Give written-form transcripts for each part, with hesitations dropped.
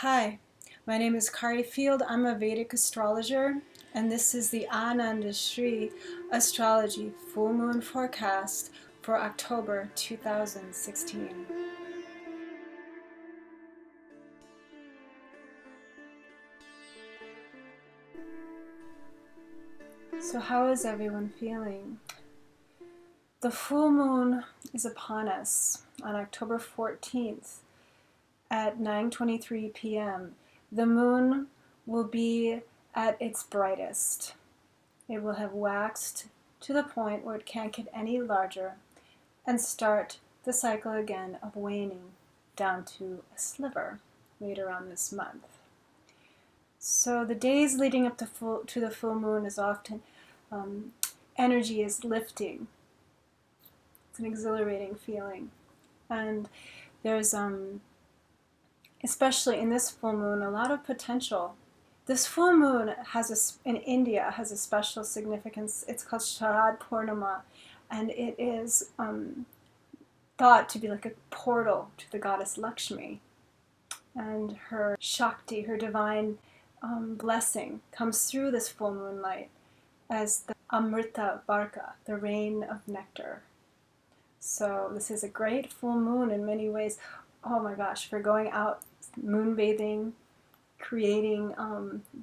Hi, my name is Kari Field. I'm a Vedic astrologer, and this is the Ananda Shri Astrology Full Moon Forecast for October 2016. So how is everyone feeling? The full moon is upon us on October 14th at 9:23 p.m. The moon will be at its brightest. It will have waxed to the point where it can't get any larger and start the cycle again of waning down to a sliver later on this month. So the days leading up to the full moon is often energy is lifting. It's an exhilarating feeling, and there's especially in this full moon a lot of potential. This full moon in India has a special significance. It's called SHARAD PURNIMA, and it is thought to be like a portal to the goddess Lakshmi, and her Shakti, her divine blessing, comes through this full moonlight as the Amrita Varka, the rain of nectar. So this is a great full moon in many ways. Oh my gosh, for going out moonbathing, creating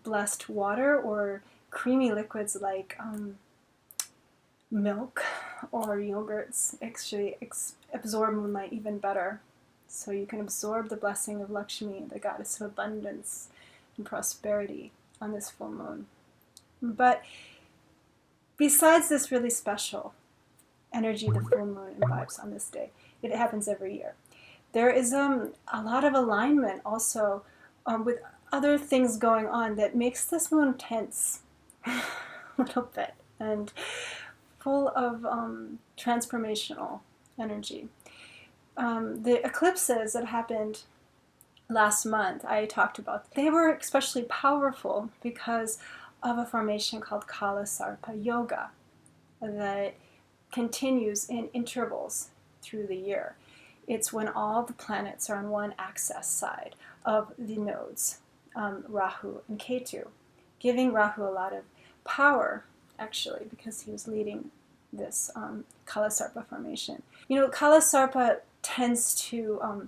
blessed water or creamy liquids like milk or yogurts actually absorb moonlight even better. So you can absorb the blessing of Lakshmi, the goddess of abundance and prosperity, on this full moon. But besides this really special energy the full moon imbibes on this day, it happens every year, there is a lot of alignment also with other things going on that makes this moon tense a little bit and full of transformational energy. The eclipses that happened last month, I talked about, they were especially powerful because of a formation called Kalasarpa Yoga that continues in intervals through the year. It's when all the planets are on one axis side of the nodes, Rahu and Ketu, giving Rahu a lot of power, actually, because he was leading this Kalasarpa formation. You know, Kalasarpa tends to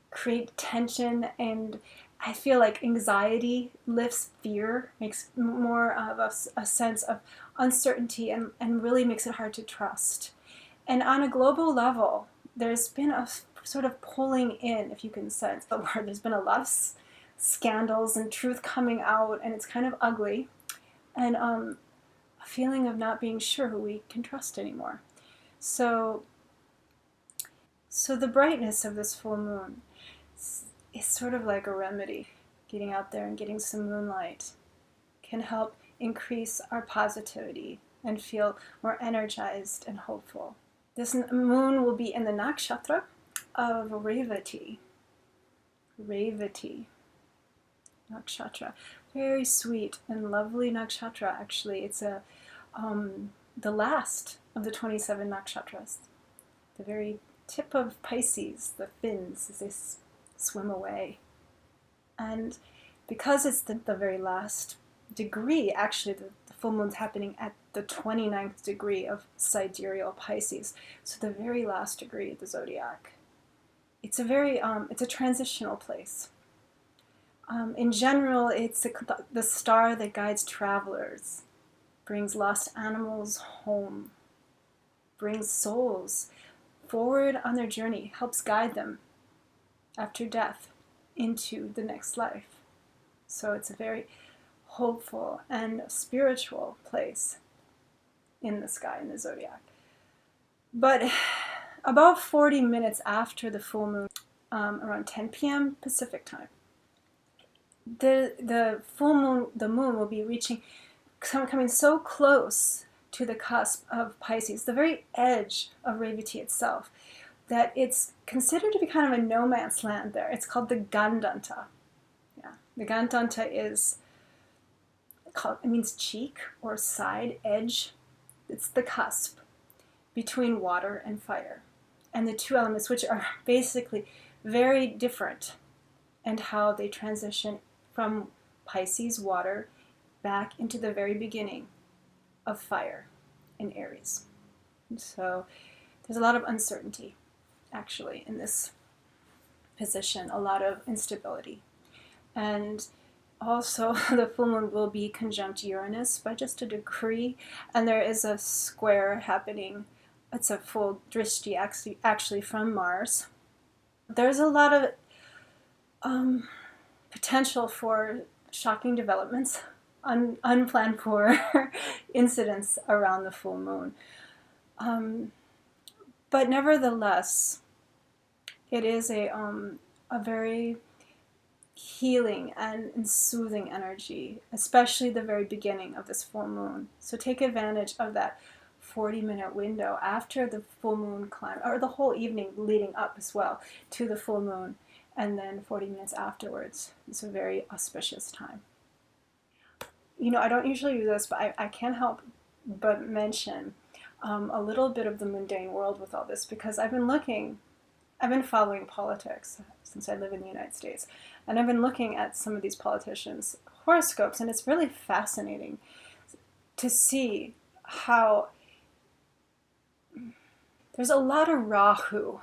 create tension, and I feel like anxiety lifts fear, makes more of a sense of uncertainty, and really makes it hard to trust. And on a global level, there's been a sort of pulling in, if you can sense the word. There's been a lot of scandals and truth coming out, and it's kind of ugly, and a feeling of not being sure who we can trust anymore. So the brightness of this full moon is sort of like a remedy. Getting out there and getting some moonlight can help increase our positivity and feel more energized and hopeful. This moon will be in the NAKSHATRA of Revati. Revati. Nakshatra. Very sweet and lovely nakshatra, actually. It's the last of the 27 nakshatras. The very tip of Pisces, the fins, as they swim away. And because it's the very last degree, actually the full moon's happening at the 29th degree of sidereal Pisces, so the very last degree of the zodiac. It's a transitional place. In general, it's the star that guides travelers, brings lost animals home, brings souls forward on their journey, helps guide them after death into the next life. So it's a very hopeful and spiritual place in the sky, in the zodiac. But about 40 minutes after the full moon, around 10 p.m. Pacific time, the full moon, the moon will be coming so close to the cusp of Pisces, the very edge of Revati itself, that it's considered to be kind of a no man's land there. It's called the Gandanta. Yeah, the Gandanta it means cheek or side, edge. It's the cusp between water and fire, and the two elements, which are basically very different and how they transition from Pisces water back into the very beginning of fire in Aries. So there's a lot of uncertainty, actually, in this position, a lot of instability. And also, the full moon will be conjunct Uranus by just a degree, and there is a square happening. It's a full drishti, actually from Mars. There's a lot of potential for shocking developments, unplanned for incidents around the full moon. But nevertheless, it is a very healing and soothing energy, especially the very beginning of this full moon. So take advantage of that 40-minute window after the full moon climb, or the whole evening leading up as well to the full moon, and then 40 minutes afterwards. It's a very auspicious time. You know, I don't usually do this, but I can't help but mention a little bit of the mundane world with all this, because I've been following politics since I live in the United States, and I've been looking at some of these politicians' horoscopes, and it's really fascinating to see how there's a lot of Rahu,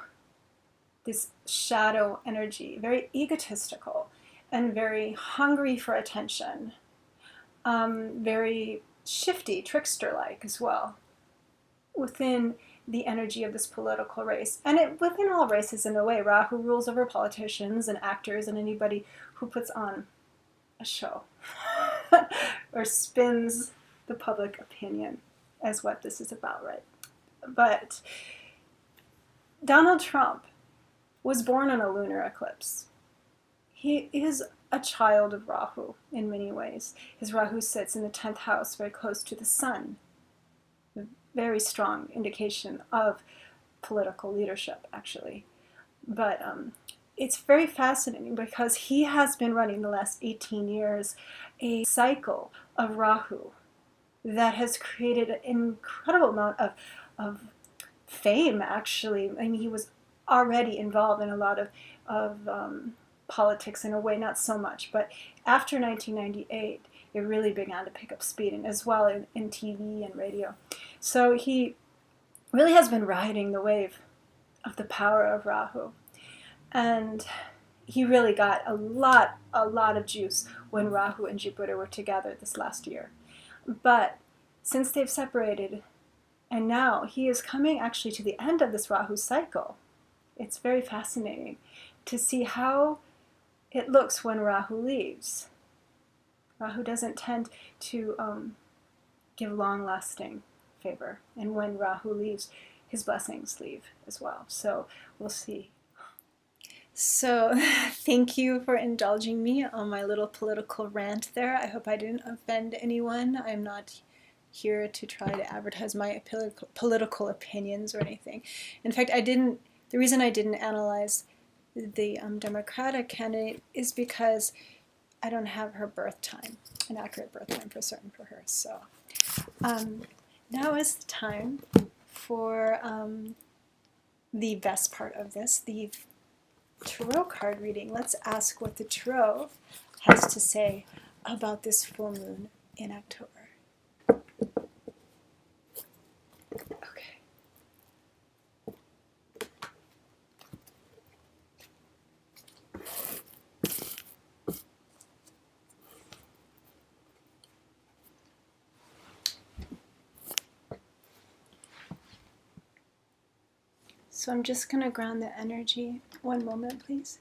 this shadow energy, very egotistical and very hungry for attention, very shifty, trickster-like as well, within the energy of this political race. And within all races, in a way, Rahu rules over politicians and actors and anybody who puts on a show or spins the public opinion as what this is about, right? But Donald Trump was born in a lunar eclipse. He is a child of Rahu in many ways. His Rahu sits in the 10th house, very close to the sun. A very strong indication of political leadership, actually. But it's very fascinating because he has been running the last 18 years a cycle of Rahu that has created an incredible amount of fame, actually. I mean, he was already involved in a lot of politics in a way, not so much. But after 1998, it really began to pick up speed, and as well in TV and radio. So he really has been riding the wave of the power of Rahu. And he really got a lot of juice when Rahu and Jupiter were together this last year. But since they've separated, and now he is coming actually to the end of this Rahu cycle, it's very fascinating to see how it looks when Rahu leaves. Rahu doesn't tend to give long-lasting favor. And when Rahu leaves, his blessings leave as well. So we'll see. So thank you for indulging me on my little political rant there. I hope I didn't offend anyone. I'm not here to try to advertise my political opinions or anything. In fact, the reason I didn't analyze the Democratic candidate is because I don't have her birth time, an accurate birth time for certain for her. So now is the time for the best part of this, the tarot card reading. Let's ask what the tarot has to say about this full moon in October. Okay. So I'm just going to ground the energy. One moment, please.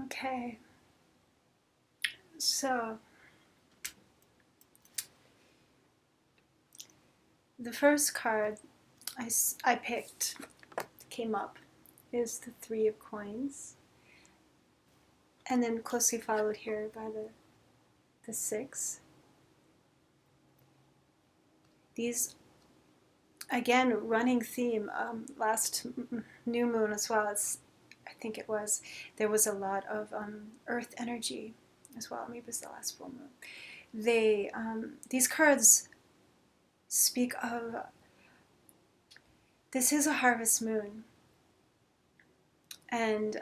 Okay, so the first card I picked, came up, is the Three of Coins, and then closely followed here by the Six. These, again, running theme, last new moon as well, I think it was, there was a lot of earth energy as well. Maybe it was the last full moon. These cards speak of, this is a harvest moon. And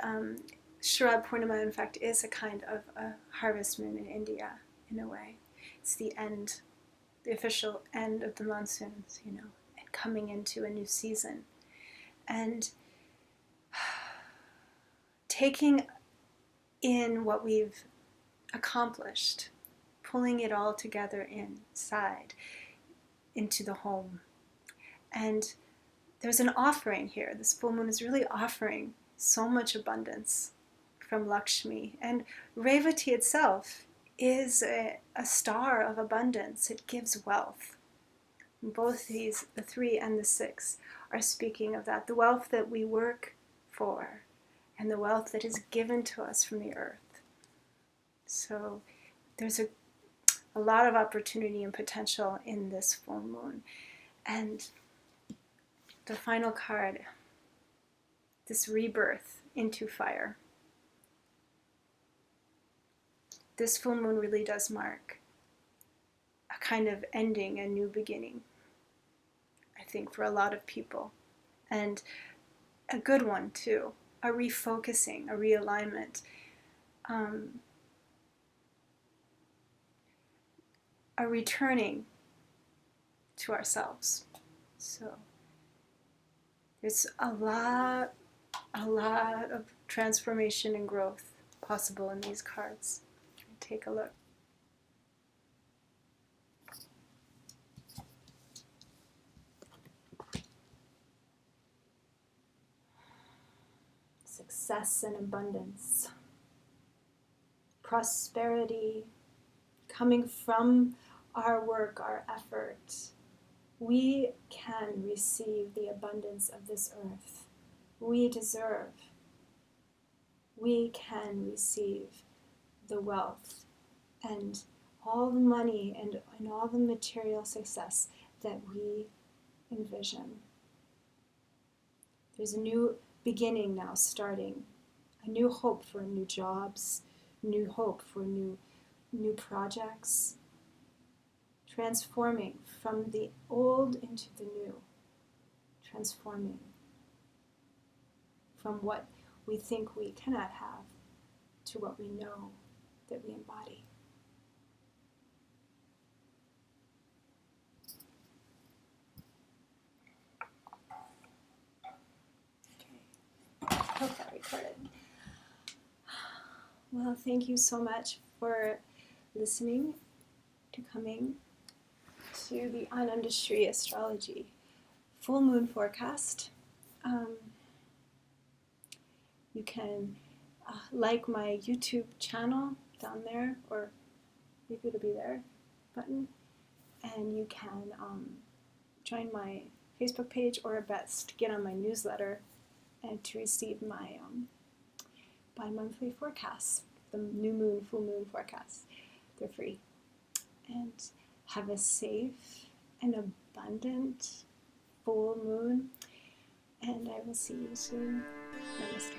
SHARAD Purnima, in fact, is a kind of a harvest moon in India, in a way. It's the end, the official end of the monsoons, and coming into a new season. And taking in what we've accomplished, pulling it all together inside, into the home. And there's an offering here. This full moon is really offering so much abundance from Lakshmi. And Revati itself is a star of abundance. It gives wealth. And both these, the Three and the Six, are speaking of that. The wealth that we work for and the wealth that is given to us from the earth. So there's a lot of opportunity and potential in this full moon. And the final card, this rebirth into fire. This full moon really does mark a kind of ending, a new beginning, I think, for a lot of people. And a good one, too. A refocusing, a realignment. A returning to ourselves. So there's a lot of transformation and growth possible in these cards. Take a look. Success and abundance. Prosperity coming from our work, our effort. We can receive the abundance of this earth. We deserve. We can receive the wealth and all the money and all the material success that we envision. There's a new beginning now starting, a new hope for new jobs, new hope for new projects, transforming from the old into the new, transforming from what we think we cannot have to what we know that we embody. Okay, I hope that recorded. Well, thank you so much for listening, to coming to the Untitled Astrology full moon forecast. You can like my YouTube channel down there, or maybe it'll be there, button, and you can join my Facebook page, or best get on my newsletter and to receive my bi-monthly forecasts, the new moon, full moon forecasts. They're free. And have a safe and abundant full moon, and I will see you soon. Namaste.